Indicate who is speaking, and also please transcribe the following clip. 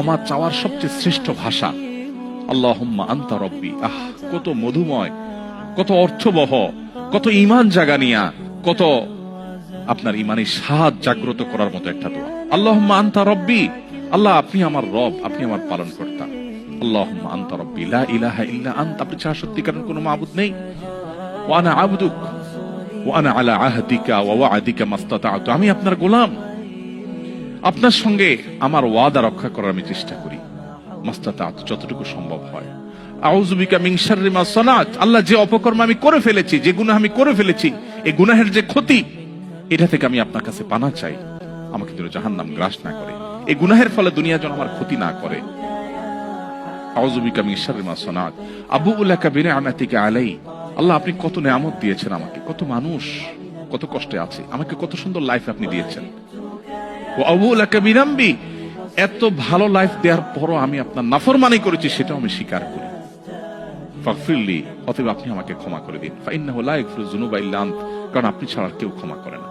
Speaker 1: ক্ষমা চাওয়ার সবচেয়ে শ্রেষ্ঠ ভাষা আল্লাহুম্মা আনতা রব্বি। কত মধুময়, কত অর্থবহ, কত ঈমান জাগানিয়া, কত আপনার ঈমানি স্বাদ জাগ্রত করার মতো একটা দোয়া। আল্লাহুম্মা আনতা রব্বি, আল্লাহ আপনি আমার রব, আপনি আমার পালনকর্তা। আল্লাহুম্মা আনতা রব্বি লা ইলাহা ইল্লা আনতা, আপনি ছাড়া সত্যিকারের কোনো মাবুদ নেই। ওয়া আনা আবদুক ওয়া আনা আলা আহদিকা ওয়া ওয়া'দিকা মাসতাতা'তু, আমি আপনার গোলাম, আপনার সঙ্গে আমার ওয়াদা রক্ষা করার আমি চেষ্টা করি, মাসতাতা'তু, যতটুকু সম্ভব হয়। আউযু বিকা মিন শাররি মা সানাত, আল্লাহ যে অপকর্ম আমি করে ফেলেছি, যে গুনাহ আমি করে ফেলেছি, এই গুনাহের যে ক্ষতি, এটা থেকে আমি আপনার কাছে পানা চাই, আমাকে যেন জাহান্নাম গ্রাস না করে, এই গুনাহের ফলে দুনিয়া যেন আমার ক্ষতি না করে। আউযু বিকা মিন শাররি মা সানাত আবুউ লাকা বিনি'মাতিকা আলাই, আল্লাহ আপনি কত নিয়ামত দিয়েছেন আমাকে, কত মানুষ কত কষ্টে আছে, আমাকে কত সুন্দর লাইফ আপনি দিয়েছেন। ওয়া আবুউ লাকা বিযামবি, এত ভালো লাইফ দেওয়ার পরও আমি আপনার নাফরমানি করেছি, সেটাও আমি স্বীকার করি। ফাগফিরলি, অতএব আপনি আমাকে ক্ষমা করে দিন। ফাইন্নাহু লা ইয়াগফিরুয যুনুবা ইল্লা আনত, কারণ আপনি ছাড়া কেউ ক্ষমা করে না।